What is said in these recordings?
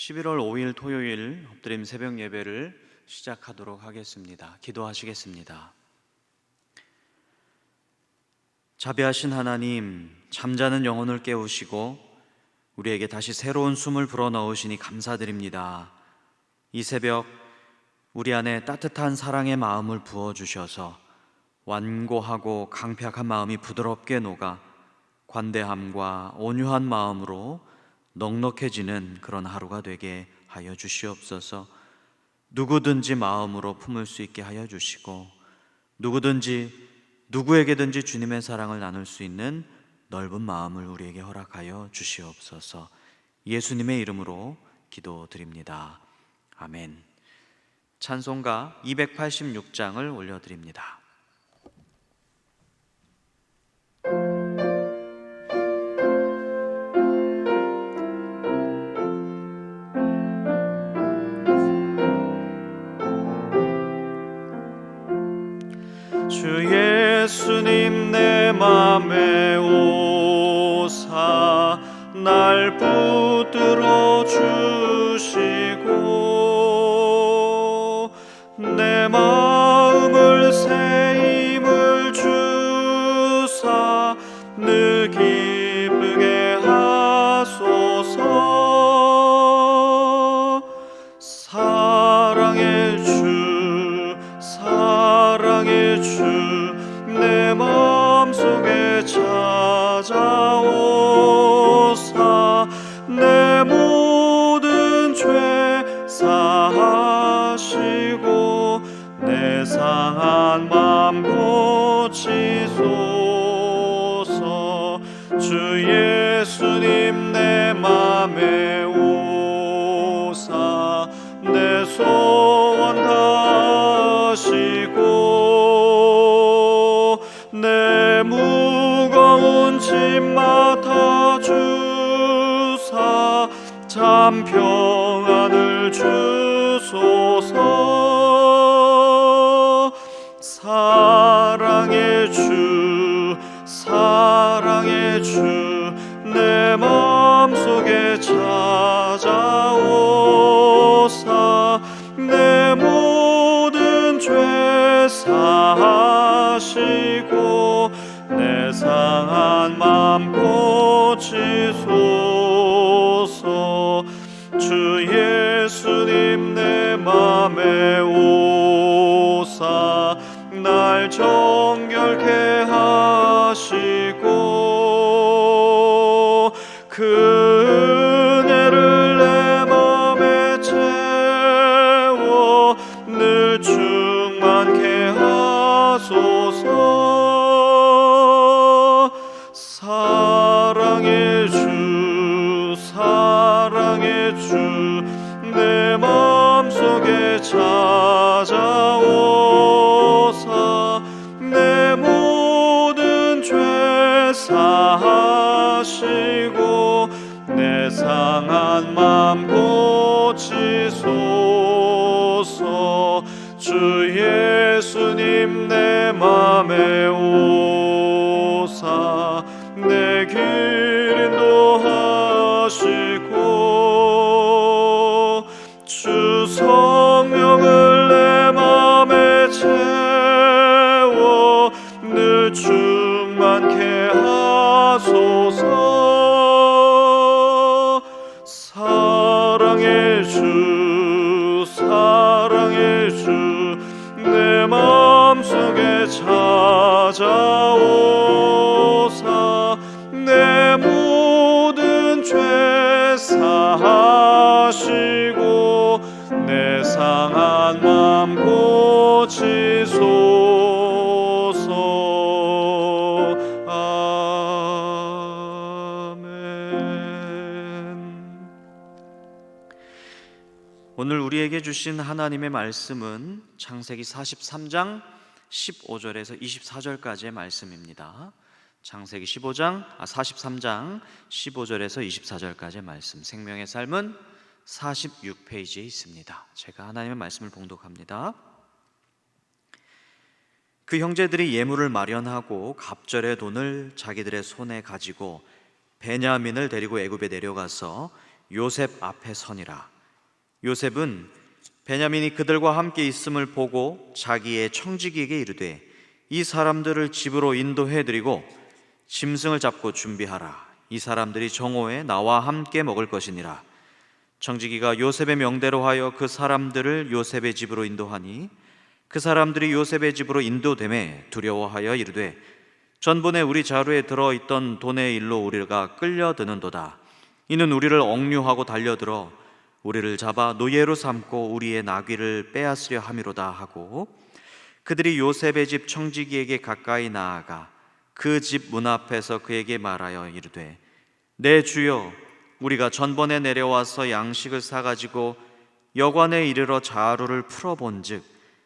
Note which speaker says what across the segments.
Speaker 1: 11월 5일 토요일 엎드림 새벽 예배를 시작하도록 하겠습니다. 기도하시겠습니다. 자비하신 하나님, 잠자는 영혼을 깨우시고 우리에게 다시 새로운 숨을 불어넣으시니 감사드립니다. 이 새벽 우리 안에 따뜻한 사랑의 마음을 부어주셔서 완고하고 강팍한 마음이 부드럽게 녹아 관대함과 온유한 마음으로 넉넉해지는 그런 하루가 되게 하여 주시옵소서. 누구든지 마음으로 품을 수 있게 하여 주시고 누구에게든지 주님의 사랑을 나눌 수 있는 넓은 마음을 우리에게 허락하여 주시옵소서. 예수님의 이름으로 기도드립니다. 아멘. 찬송가 286장을 올려드립니다. 주 예수님 내 맘에 오사 날 붙들어 주시고 내 마음을 새 힘을 주사 늘 기쁘게 하소서. 사랑의 주 내 마음속에 찾아오사 내 모든 죄 사하시고 내 상한 맘 고치소서. 주 예수님 내 맘에 오사 내 소원 다하시고 내 무거운 짐 맡아주사 참 평안을 주소서. 사랑의 주 내 마음속에 찾아오사 내 모든 죄 사하시고 내 상한 맘 고치소서. 주 예수님 내 맘에 오사 날 정결케 하시고 그 은혜를 내 맘에 채워 늘 충만케 하소서. 사랑의 주 내 마음속에 찾아오사 내 모든 죄 사하시고 내 상한 맘 고치소서. 주 예수님 내 맘에 오사 내 길 인도하시고 주 성령을 내 맘에 채워 늘 충만케 하소서. 사랑의 주 내 마음속에 찾아오사 내 모든 죄 사하시고 내 상한 맘 고치소서. 아멘. 오늘 우리에게 주신 하나님의 말씀은 창세기 43장 15절에서 24절까지의 말씀입니다. 창세기 43장 15절에서 24절까지의 말씀, 생명의 삶은 46페이지에 있습니다. 제가 하나님의 말씀을 봉독합니다. 그 형제들이 예물을 마련하고 갑절의 돈을 자기들의 손에 가지고 베냐민을 데리고 애굽에 내려가서 요셉 앞에 서니라. 요셉은 베냐민이 그들과 함께 있음을 보고 자기의 청지기에게 이르되 이 사람들을 집으로 인도해드리고 짐승을 잡고 준비하라. 이 사람들이 정오에 나와 함께 먹을 것이니라. 청지기가 요셉의 명대로 하여 그 사람들을 요셉의 집으로 인도하니 그 사람들이 요셉의 집으로 인도됨에 두려워하여 이르되 전번에 우리 자루에 들어있던 돈의 일로 우리가 끌려드는도다. 이는 우리를 억류하고 달려들어 우리를 잡아 노예로 삼고 우리의 나귀를 빼앗으려 함이로다 하고 그들이 요셉의 집 청지기에게 가까이 나아가 그 집 문 앞에서 그에게 말하여 이르되 내 주여, 우리가 전번에 내려와서 양식을 사가지고 여관에 이르러 자루를 풀어본즉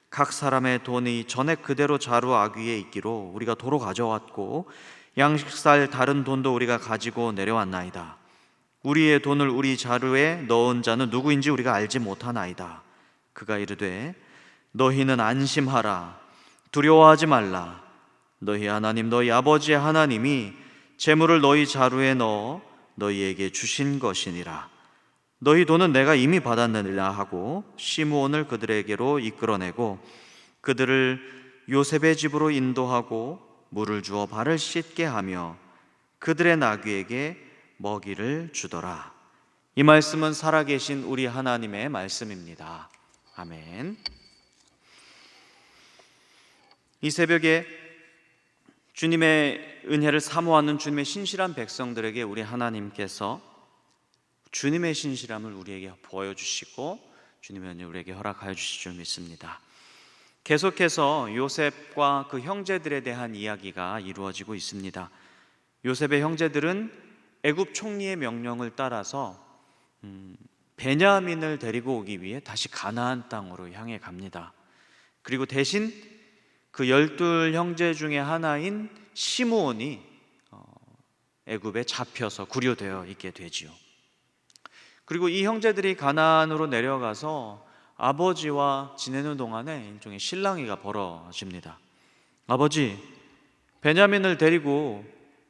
Speaker 1: 각 사람의 돈이 전에 그대로 자루 아귀에 있기로 우리가 도로 가져왔고 양식 살 다른 돈도 우리가 가지고 내려왔나이다. 우리의 돈을 우리 자루에 넣은 자는 누구인지 우리가 알지 못하나이다. 그가 이르되 너희는 안심하라. 두려워하지 말라. 너희 하나님 너희 아버지의 하나님이 재물을 너희 자루에 넣어 너희에게 주신 것이니라. 너희 돈은 내가 이미 받았느니라 하고 시므온을 그들에게로 이끌어내고 그들을 요셉의 집으로 인도하고 물을 주어 발을 씻게 하며 그들의 나귀에게 먹이를 주더라. 이 말씀은 살아계신 우리 하나님의 말씀입니다. 아멘. 이 새벽에 주님의 은혜를 사모하는 주님의 신실한 백성들에게 우리 하나님께서 주님의 신실함을 우리에게 보여주시고 주님의 은혜 우리에게 허락하여 주실 줄 믿습니다. 계속해서 요셉과 그 형제들에 대한 이야기가 이루어지고 있습니다. 요셉의 형제들은 애굽 총리의 명령을 따라서 베냐민을 데리고 오기 위해 다시 가나안 땅으로 향해 갑니다. 그리고 대신 그 12 형제 중에 하나인 시므온이 애굽에 잡혀서 구류되어 있게 되지요. 그리고 이 형제들이 가나안으로 내려가서 아버지와 지내는 동안에 일종의 실랑이가 벌어집니다. 아버지, 베냐민을 데리고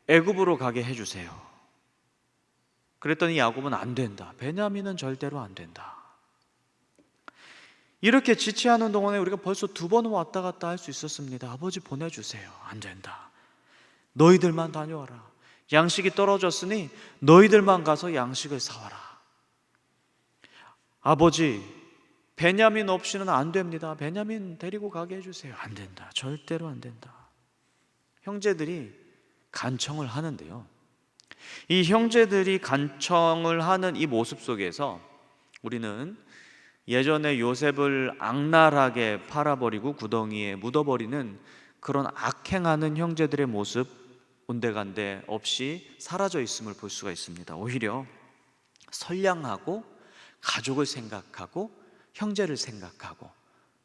Speaker 1: 애굽으로 가게 해주세요. 그랬더니 야곱은 안 된다. 베냐민은 절대로 안 된다. 이렇게 지체하는 동안에 우리가 벌써 2번 왔다 갔다 할 수 있었습니다. 아버지 보내주세요. 안 된다. 너희들만 다녀와라. 양식이 떨어졌으니 너희들만 가서 양식을 사와라. 아버지, 베냐민 없이는 안 됩니다. 베냐민 데리고 가게 해주세요. 안 된다. 절대로 안 된다. 형제들이 간청을 하는데요, 이 형제들이 간청을 하는 이 모습 속에서 우리는 예전에 요셉을 악랄하게 팔아버리고 구덩이에 묻어버리는 그런 악행하는 형제들의 모습 온데간데 없이 사라져 있음을 볼 수가 있습니다. 오히려 선량하고 가족을 생각하고 형제를 생각하고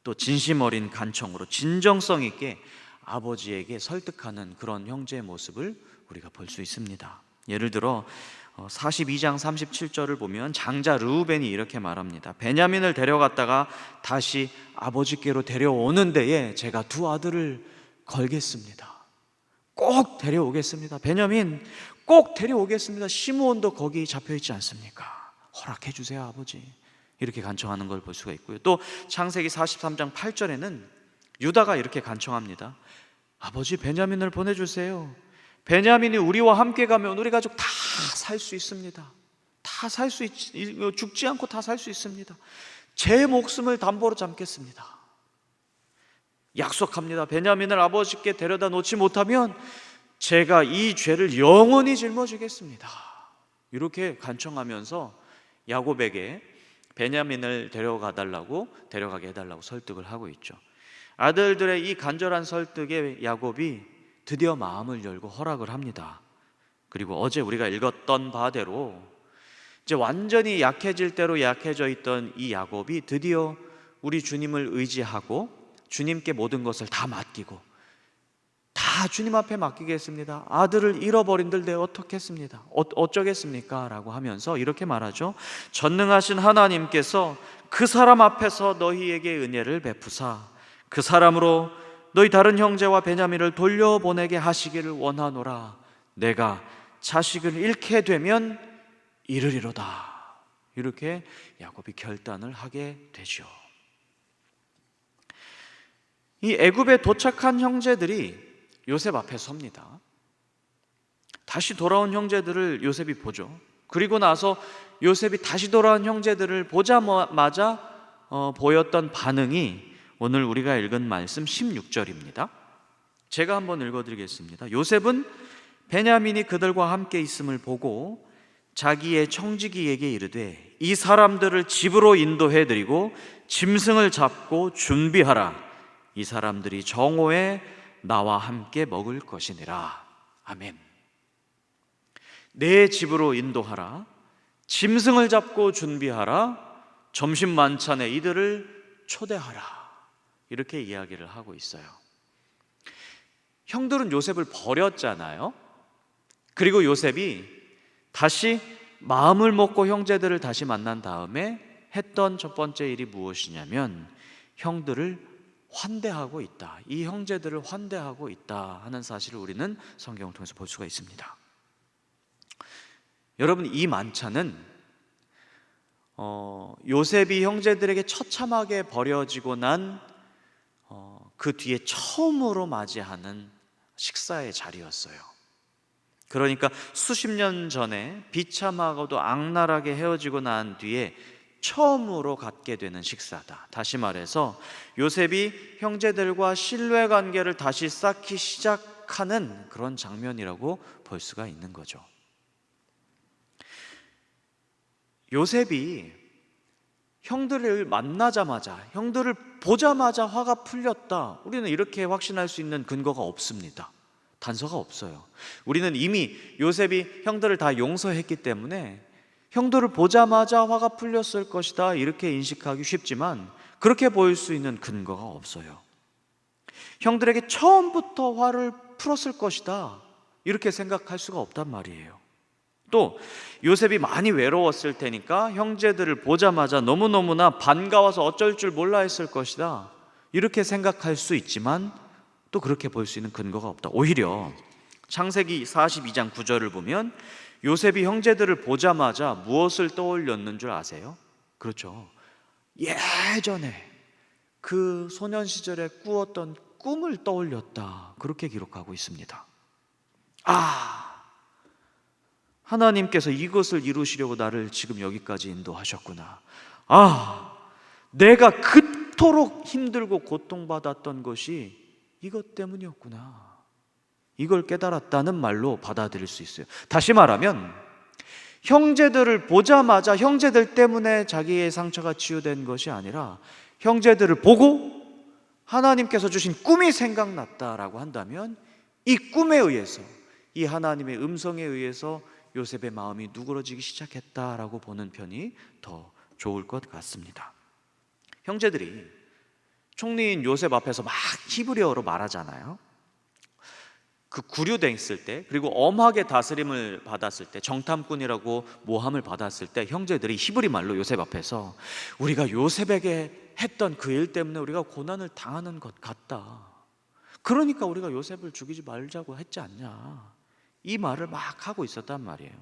Speaker 1: 또 진심 어린 간청으로 진정성 있게 아버지에게 설득하는 그런 형제의 모습을 우리가 볼 수 있습니다. 예를 들어 42장 37절을 보면 장자 르우벤이 이렇게 말합니다. 베냐민을 데려갔다가 다시 아버지께로 데려오는 데에 제가 2 아들을 걸겠습니다. 꼭 데려오겠습니다. 베냐민 꼭 데려오겠습니다. 시므온도 거기 잡혀있지 않습니까? 허락해 주세요 아버지. 이렇게 간청하는 걸 볼 수가 있고요. 또 창세기 43장 8절에는 유다가 이렇게 간청합니다. 아버지, 베냐민을 보내주세요. 베냐민이 우리와 함께 가면 우리 가족 다 살 수 있습니다. 다 살 수 죽지 않고 다 살 수 있습니다. 제 목숨을 담보로 잡겠습니다. 약속합니다. 베냐민을 아버지께 데려다 놓지 못하면 제가 이 죄를 영원히 짊어지겠습니다. 이렇게 간청하면서 야곱에게 베냐민을 데려가게 해달라고 설득을 하고 있죠. 아들들의 이 간절한 설득에 야곱이 드디어 마음을 열고 허락을 합니다. 그리고 어제 우리가 읽었던 바대로 이제 완전히 약해질 대로 약해져 있던 이 야곱이 드디어 우리 주님을 의지하고 주님께 모든 것을 다 맡기고 다 주님 앞에 맡기겠습니다. 아들을 잃어버린들 내가 어쩌겠습니까? 라고 하면서 이렇게 말하죠. 전능하신 하나님께서 그 사람 앞에서 너희에게 은혜를 베푸사 그 사람으로 너희 다른 형제와 베냐민을 돌려보내게 하시기를 원하노라. 내가 자식을 잃게 되면 이르리로다. 이렇게 야곱이 결단을 하게 되죠. 이 애굽에 도착한 형제들이 요셉 앞에 섭니다. 다시 돌아온 형제들을 요셉이 보죠. 그리고 나서 요셉이 다시 돌아온 형제들을 보자마자 보였던 반응이 오늘 우리가 읽은 말씀 16절입니다. 제가 한번 읽어드리겠습니다. 요셉은 베냐민이 그들과 함께 있음을 보고 자기의 청지기에게 이르되 이 사람들을 집으로 인도해드리고 짐승을 잡고 준비하라. 이 사람들이 정오에 나와 함께 먹을 것이니라. 아멘. 내 집으로 인도하라. 짐승을 잡고 준비하라. 점심 만찬에 이들을 초대하라. 이렇게 이야기를 하고 있어요. 형들은 요셉을 버렸잖아요. 그리고 요셉이 다시 마음을 먹고 형제들을 다시 만난 다음에 했던 첫 번째 일이 무엇이냐면 형들을 환대하고 있다. 이 형제들을 환대하고 있다 하는 사실을 우리는 성경을 통해서 볼 수가 있습니다. 여러분, 이 만찬은 요셉이 형제들에게 처참하게 버려지고 난 그 뒤에 처음으로 맞이하는 식사의 자리였어요. 그러니까 수십 년 전에 비참하고도 악랄하게 헤어지고 난 뒤에 처음으로 갖게 되는 식사다. 다시 말해서 요셉이 형제들과 신뢰 관계를 다시 쌓기 시작하는 그런 장면이라고 볼 수가 있는 거죠. 요셉이 형들을 만나자마자, 형들을 보자마자 화가 풀렸다, 우리는 이렇게 확신할 수 있는 근거가 없습니다. 단서가 없어요. 우리는 이미 요셉이 형들을 다 용서했기 때문에 형들을 보자마자 화가 풀렸을 것이다 이렇게 인식하기 쉽지만 그렇게 보일 수 있는 근거가 없어요. 형들에게 처음부터 화를 풀었을 것이다 이렇게 생각할 수가 없단 말이에요. 또 요셉이 많이 외로웠을 테니까 형제들을 보자마자 너무너무나 반가워서 어쩔 줄 몰라 했을 것이다 이렇게 생각할 수 있지만 또 그렇게 볼 수 있는 근거가 없다. 오히려 창세기 42장 9절을 보면 요셉이 형제들을 보자마자 무엇을 떠올렸는 줄 아세요? 그렇죠. 예전에 그 소년 시절에 꾸었던 꿈을 떠올렸다 그렇게 기록하고 있습니다. 하나님께서 이것을 이루시려고 나를 지금 여기까지 인도하셨구나. 내가 그토록 힘들고 고통받았던 것이 이것 때문이었구나. 이걸 깨달았다는 말로 받아들일 수 있어요. 다시 말하면 형제들을 보자마자 형제들 때문에 자기의 상처가 치유된 것이 아니라 형제들을 보고 하나님께서 주신 꿈이 생각났다라고 한다면 이 꿈에 의해서, 이 하나님의 음성에 의해서 요셉의 마음이 누그러지기 시작했다라고 보는 편이 더 좋을 것 같습니다. 형제들이 총리인 요셉 앞에서 막 히브리어로 말하잖아요. 그 구류됐을 때, 그리고 엄하게 다스림을 받았을 때, 정탐꾼이라고 모함을 받았을 때 형제들이 히브리 말로 요셉 앞에서 우리가 요셉에게 했던 그 일 때문에 우리가 고난을 당하는 것 같다, 그러니까 우리가 요셉을 죽이지 말자고 했지 않냐, 이 말을 막 하고 있었단 말이에요.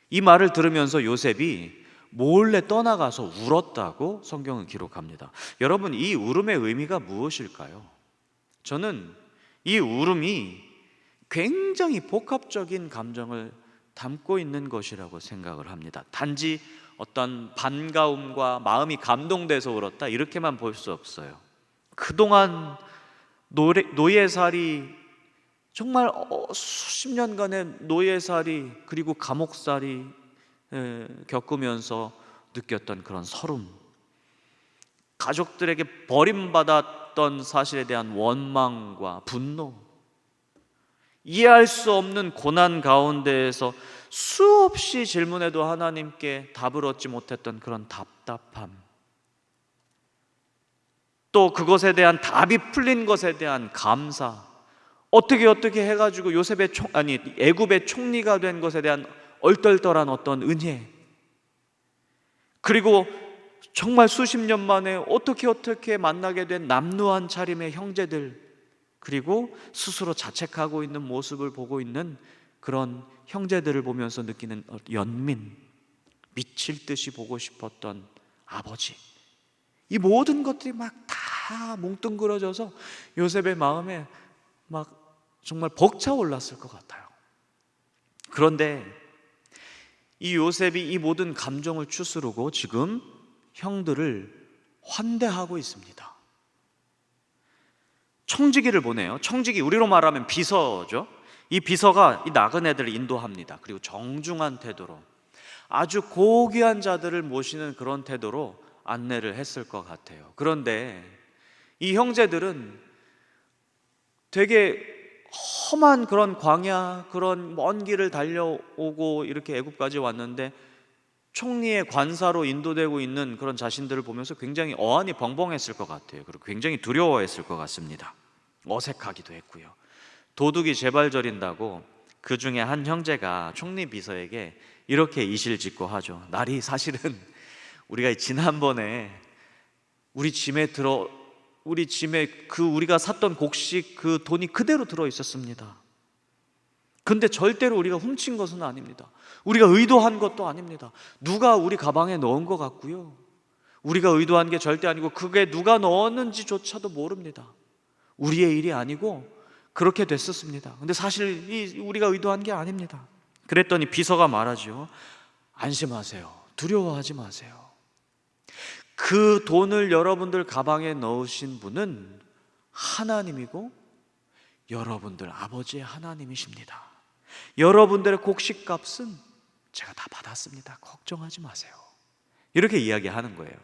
Speaker 1: 이 말을 들으면서 요셉이 몰래 떠나가서 울었다고 성경은 기록합니다. 여러분, 이 울음의 의미가 무엇일까요? 저는 이 울음이 굉장히 복합적인 감정을 담고 있는 것이라고 생각을 합니다. 단지 어떤 반가움과 마음이 감동돼서 울었다 이렇게만 볼 수 없어요. 그동안 노예살이, 정말 수십 년간의 노예살이 그리고 감옥살이 겪으면서 느꼈던 그런 서름, 가족들에게 버림받았던 사실에 대한 원망과 분노, 이해할 수 없는 고난 가운데에서 수없이 질문해도 하나님께 답을 얻지 못했던 그런 답답함, 또 그것에 대한 답이 풀린 것에 대한 감사, 어떻게 해가지고 애굽의 총리가 된 것에 대한 얼떨떨한 어떤 은혜, 그리고 정말 수십 년 만에 어떻게 만나게 된 남루한 차림의 형제들, 그리고 스스로 자책하고 있는 모습을 보고 있는 그런 형제들을 보면서 느끼는 연민, 미칠 듯이 보고 싶었던 아버지, 이 모든 것들이 막 다 뭉뚱그려져서 요셉의 마음에 막 정말 벅차올랐을 것 같아요. 그런데 이 요셉이 이 모든 감정을 추스르고 지금 형들을 환대하고 있습니다. 청지기를 보내요. 청지기, 우리로 말하면 비서죠. 이 비서가 이 나그네들을 인도합니다. 그리고 정중한 태도로, 아주 고귀한 자들을 모시는 그런 태도로 안내를 했을 것 같아요. 그런데 이 형제들은 되게 험한 그런 광야, 그런 먼 길을 달려오고 이렇게 애굽까지 왔는데 총리의 관사로 인도되고 있는 그런 자신들을 보면서 굉장히 어안이 벙벙했을 것 같아요. 그리고 굉장히 두려워했을 것 같습니다. 어색하기도 했고요. 도둑이 제발 저린다고 그 중에 한 형제가 총리 비서에게 이렇게 이실직고 하죠. 날이 사실은 우리가 지난번에 우리 짐에 우리가 샀던 곡식 그 돈이 그대로 들어 있었습니다. 근데 절대로 우리가 훔친 것은 아닙니다. 우리가 의도한 것도 아닙니다. 누가 우리 가방에 넣은 것 같고요, 우리가 의도한 게 절대 아니고 그게 누가 넣었는지조차도 모릅니다. 우리의 일이 아니고 그렇게 됐었습니다. 근데 사실 우리가 의도한 게 아닙니다. 그랬더니 비서가 말하죠. 안심하세요. 두려워하지 마세요. 그 돈을 여러분들 가방에 넣으신 분은 하나님이고 여러분들 아버지의 하나님이십니다. 여러분들의 곡식값은 제가 다 받았습니다. 걱정하지 마세요. 이렇게 이야기하는 거예요.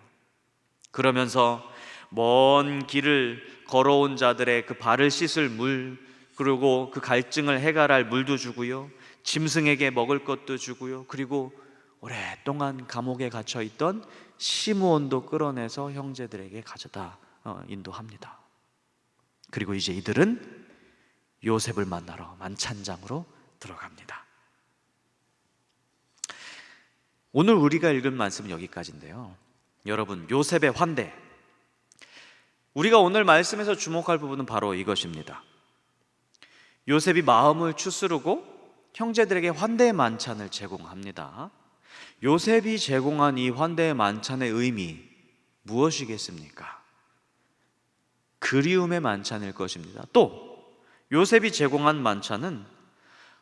Speaker 1: 그러면서 먼 길을 걸어온 자들의 그 발을 씻을 물, 그리고 그 갈증을 해결할 물도 주고요, 짐승에게 먹을 것도 주고요, 그리고 오랫동안 감옥에 갇혀 있던 시므온도 끌어내서 형제들에게 가져다 인도합니다. 그리고 이제 이들은 요셉을 만나러 만찬장으로 들어갑니다. 오늘 우리가 읽은 말씀은 여기까지인데요, 여러분, 요셉의 환대, 우리가 오늘 말씀에서 주목할 부분은 바로 이것입니다. 요셉이 마음을 추스르고 형제들에게 환대의 만찬을 제공합니다. 요셉이 제공한 이 환대의 만찬의 의미 무엇이겠습니까? 그리움의 만찬일 것입니다. 또 요셉이 제공한 만찬은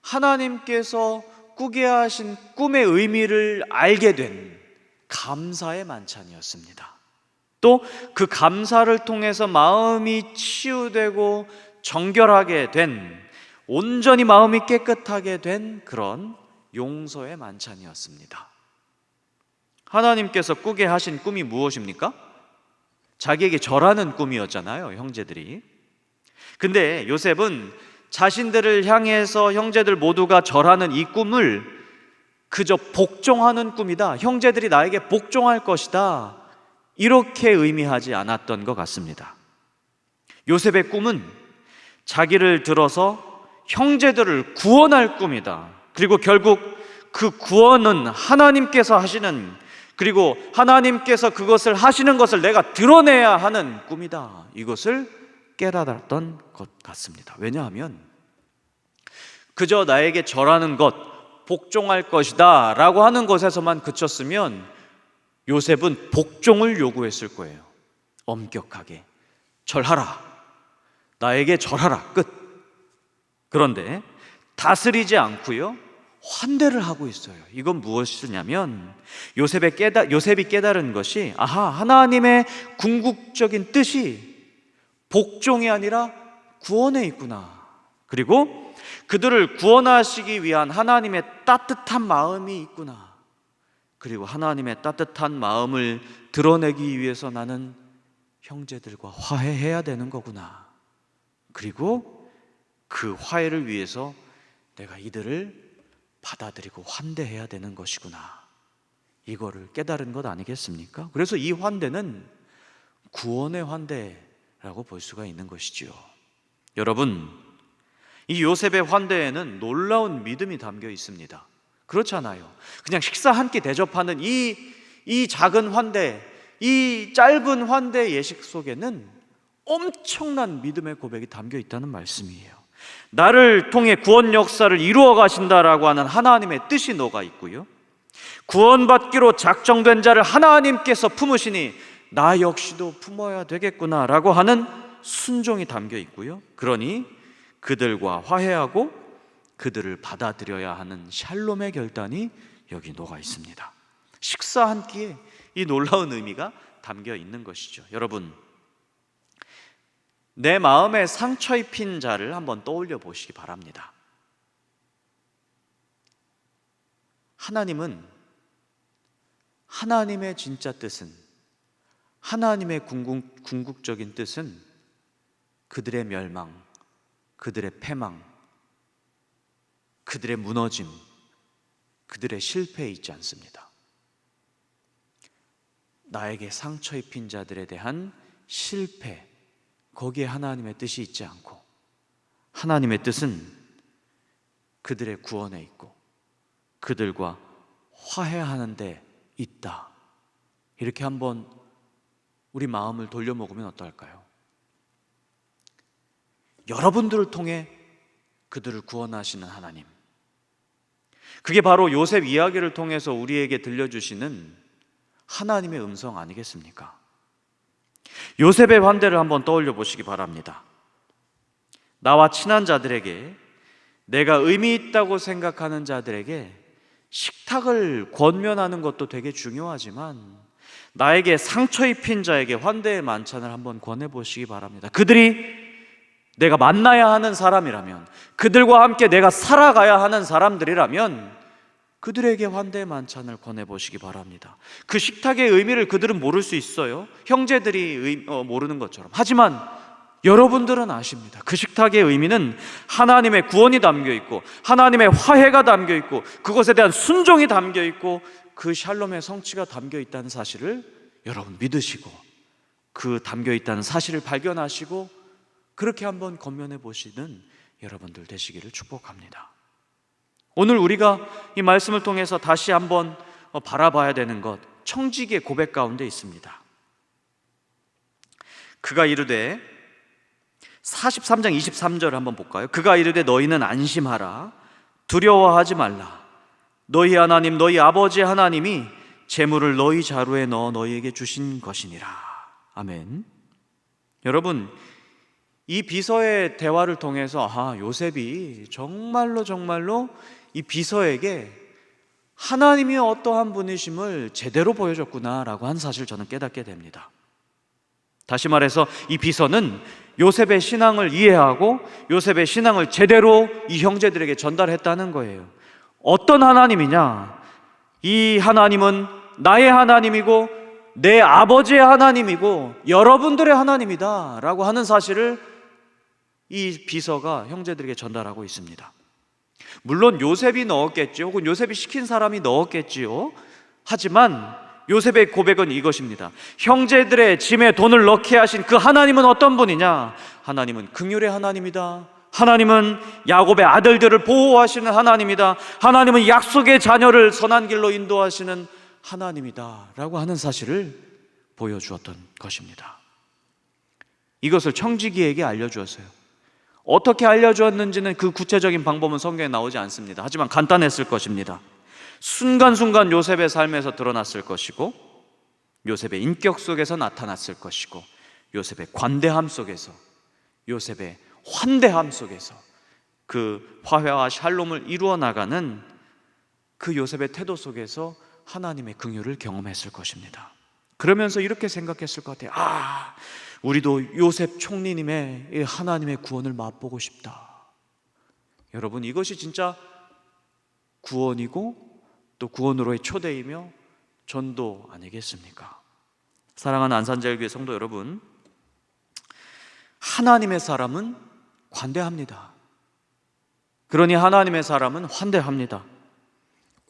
Speaker 1: 하나님께서 꾸게 하신 꿈의 의미를 알게 된 감사의 만찬이었습니다. 또 그 감사를 통해서 마음이 치유되고 정결하게 된, 온전히 마음이 깨끗하게 된 그런 용서의 만찬이었습니다. 하나님께서 꾸게 하신 꿈이 무엇입니까? 자기에게 절하는 꿈이었잖아요, 형제들이. 근데 요셉은 자신들을 향해서 형제들 모두가 절하는 이 꿈을 그저 복종하는 꿈이다, 형제들이 나에게 복종할 것이다, 이렇게 의미하지 않았던 것 같습니다. 요셉의 꿈은 자기를 들어서 형제들을 구원할 꿈이다. 그리고 결국 그 구원은 하나님께서 하시는, 그리고 하나님께서 그것을 하시는 것을 내가 드러내야 하는 꿈이다, 이것을 깨달았던 것 같습니다. 왜냐하면 그저 나에게 절하는 것, 복종할 것이다 라고 하는 것에서만 그쳤으면 요셉은 복종을 요구했을 거예요. 엄격하게 절하라, 나에게 절하라, 끝. 그런데 다스리지 않고요, 환대를 하고 있어요. 이건 무엇이냐면 요셉이 깨달은 것이, 아하, 하나님의 궁극적인 뜻이 복종이 아니라 구원에 있구나. 그리고 그들을 구원하시기 위한 하나님의 따뜻한 마음이 있구나. 그리고 하나님의 따뜻한 마음을 드러내기 위해서 나는 형제들과 화해해야 되는 거구나. 그리고 그 화해를 위해서 내가 이들을 받아들이고 환대해야 되는 것이구나. 이거를 깨달은 것 아니겠습니까? 그래서 이 환대는 구원의 환대라고 볼 수가 있는 것이지요. 여러분, 이 요셉의 환대에는 놀라운 믿음이 담겨 있습니다. 그렇잖아요. 그냥 식사 한 끼 대접하는 이 작은 환대, 이 짧은 환대 예식 속에는 엄청난 믿음의 고백이 담겨 있다는 말씀이에요. 나를 통해 구원 역사를 이루어 가신다라고 하는 하나님의 뜻이 녹아 있고요, 구원받기로 작정된 자를 하나님께서 품으시니 나 역시도 품어야 되겠구나라고 하는 순종이 담겨 있고요. 그러니 그들과 화해하고 그들을 받아들여야 하는 샬롬의 결단이 여기 녹아 있습니다. 식사 한 끼에 이 놀라운 의미가 담겨 있는 것이죠. 여러분, 내 마음에 상처 입힌 자를 한번 떠올려 보시기 바랍니다. 하나님의 진짜 뜻은, 하나님의 궁극적인 뜻은 그들의 멸망, 그들의 패망, 그들의 무너짐, 그들의 실패에 있지 않습니다. 나에게 상처 입힌 자들에 대한 실패, 거기에 하나님의 뜻이 있지 않고 하나님의 뜻은 그들의 구원에 있고 그들과 화해하는 데 있다. 이렇게 한번 우리 마음을 돌려먹으면 어떨까요? 여러분들을 통해 그들을 구원하시는 하나님, 그게 바로 요셉 이야기를 통해서 우리에게 들려주시는 하나님의 음성 아니겠습니까? 요셉의 환대를 한번 떠올려 보시기 바랍니다. 나와 친한 자들에게, 내가 의미 있다고 생각하는 자들에게 식탁을 권면하는 것도 되게 중요하지만 나에게 상처 입힌 자에게 환대의 만찬을 한번 권해보시기 바랍니다. 그들이 내가 만나야 하는 사람이라면, 그들과 함께 내가 살아가야 하는 사람들이라면 그들에게 환대의 만찬을 권해보시기 바랍니다. 그 식탁의 의미를 그들은 모를 수 있어요. 형제들이 모르는 것처럼. 하지만 여러분들은 아십니다. 그 식탁의 의미는 하나님의 구원이 담겨 있고 하나님의 화해가 담겨 있고 그것에 대한 순종이 담겨 있고 그 샬롬의 성취가 담겨 있다는 사실을 여러분 믿으시고, 그 담겨 있다는 사실을 발견하시고 그렇게 한번 권면해 보시는 여러분들 되시기를 축복합니다. 오늘 우리가 이 말씀을 통해서 다시 한번 바라봐야 되는 것, 청지기의 고백 가운데 있습니다. 그가 이르되, 43장 23절을 한번 볼까요? 그가 이르되 너희는 안심하라, 두려워하지 말라. 너희 하나님, 너희 아버지 하나님이 재물을 너희 자루에 넣어 너희에게 주신 것이니라. 아멘. 여러분, 이 비서의 대화를 통해서 요셉이 정말로 이 비서에게 하나님이 어떠한 분이심을 제대로 보여줬구나라고 한 사실을 저는 깨닫게 됩니다. 다시 말해서 이 비서는 요셉의 신앙을 이해하고 요셉의 신앙을 제대로 이 형제들에게 전달했다는 거예요. 어떤 하나님이냐? 이 하나님은 나의 하나님이고 내 아버지의 하나님이고 여러분들의 하나님이다 라고 하는 사실을 이 비서가 형제들에게 전달하고 있습니다. 물론 요셉이 넣었겠죠. 혹은 요셉이 시킨 사람이 넣었겠지요. 하지만 요셉의 고백은 이것입니다. 형제들의 짐에 돈을 넣게 하신 그 하나님은 어떤 분이냐? 하나님은 긍휼의 하나님이다. 하나님은 야곱의 아들들을 보호하시는 하나님이다. 하나님은 약속의 자녀를 선한 길로 인도하시는 하나님이다 라고 하는 사실을 보여주었던 것입니다. 이것을 청지기에게 알려주었어요. 어떻게 알려주었는지는 그 구체적인 방법은 성경에 나오지 않습니다. 하지만 간단했을 것입니다. 순간순간 요셉의 삶에서 드러났을 것이고 요셉의 인격 속에서 나타났을 것이고 요셉의 관대함 속에서, 요셉의 환대함 속에서 그 화해와 샬롬을 이루어 나가는 그 요셉의 태도 속에서 하나님의 긍휼을 경험했을 것입니다. 그러면서 이렇게 생각했을 것 같아요. 우리도 요셉 총리님의 하나님의 구원을 맛보고 싶다. 여러분, 이것이 진짜 구원이고 또 구원으로의 초대이며 전도 아니겠습니까? 사랑하는 안산제일교회 성도 여러분, 하나님의 사람은 관대합니다. 그러니 하나님의 사람은 환대합니다.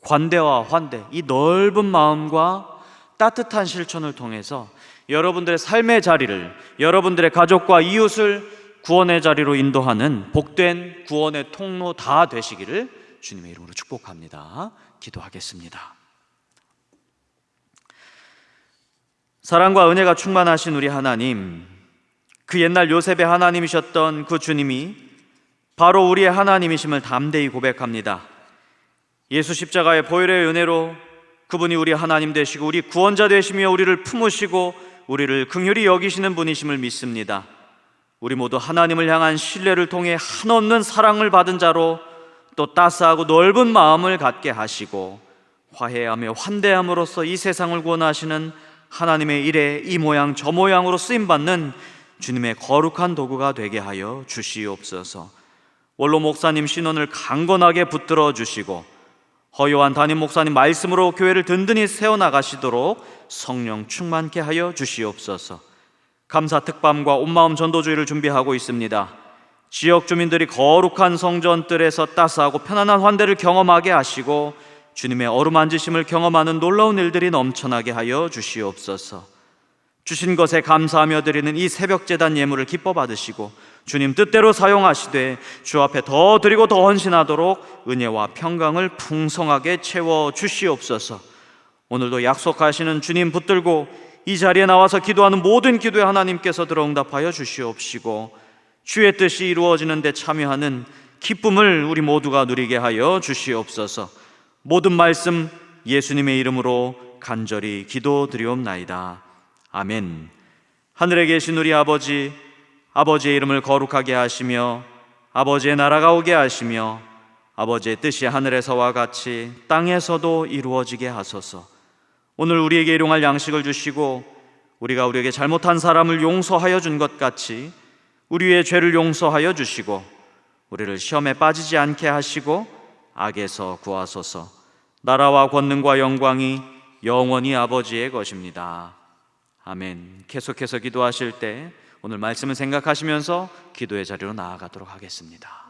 Speaker 1: 관대와 환대, 이 넓은 마음과 따뜻한 실천을 통해서 여러분들의 삶의 자리를, 여러분들의 가족과 이웃을 구원의 자리로 인도하는 복된 구원의 통로 다 되시기를 주님의 이름으로 축복합니다. 기도하겠습니다. 사랑과 은혜가 충만하신 우리 하나님, 그 옛날 요셉의 하나님이셨던 그 주님이 바로 우리의 하나님이심을 담대히 고백합니다. 예수 십자가의 보혈의 은혜로 그분이 우리 하나님 되시고 우리 구원자 되시며 우리를 품으시고 우리를 긍휼히 여기시는 분이심을 믿습니다. 우리 모두 하나님을 향한 신뢰를 통해 한없는 사랑을 받은 자로 또 따스하고 넓은 마음을 갖게 하시고 화해하며 환대함으로써 이 세상을 구원하시는 하나님의 일에 이 모양 저 모양으로 쓰임받는 주님의 거룩한 도구가 되게 하여 주시옵소서. 원로 목사님 신원을 강건하게 붙들어 주시고 허요한 담임 목사님 말씀으로 교회를 든든히 세워나가시도록 성령 충만케 하여 주시옵소서. 감사 특밤과 온마음 전도주의를 준비하고 있습니다. 지역 주민들이 거룩한 성전뜰에서 따스하고 편안한 환대를 경험하게 하시고 주님의 어루만지심을 경험하는 놀라운 일들이 넘쳐나게 하여 주시옵소서. 주신 것에 감사하며 드리는 이 새벽제단 예물을 기뻐 받으시고 주님 뜻대로 사용하시되 주 앞에 더 드리고 더 헌신하도록 은혜와 평강을 풍성하게 채워 주시옵소서. 오늘도 약속하시는 주님 붙들고 이 자리에 나와서 기도하는 모든 기도에 하나님께서 들어응답하여 주시옵시고 주의 뜻이 이루어지는 데 참여하는 기쁨을 우리 모두가 누리게 하여 주시옵소서. 모든 말씀 예수님의 이름으로 간절히 기도드리옵나이다. 아멘. 하늘에 계신 우리 아버지, 아버지의 이름을 거룩하게 하시며 아버지의 나라가 오게 하시며 아버지의 뜻이 하늘에서와 같이 땅에서도 이루어지게 하소서. 오늘 우리에게 일용할 양식을 주시고 우리가 우리에게 잘못한 사람을 용서하여 준 것 같이 우리의 죄를 용서하여 주시고 우리를 시험에 빠지지 않게 하시고 악에서 구하소서. 나라와 권능과 영광이 영원히 아버지의 것입니다. 아멘. 계속해서 기도하실 때 오늘 말씀을 생각하시면서 기도의 자리로 나아가도록 하겠습니다.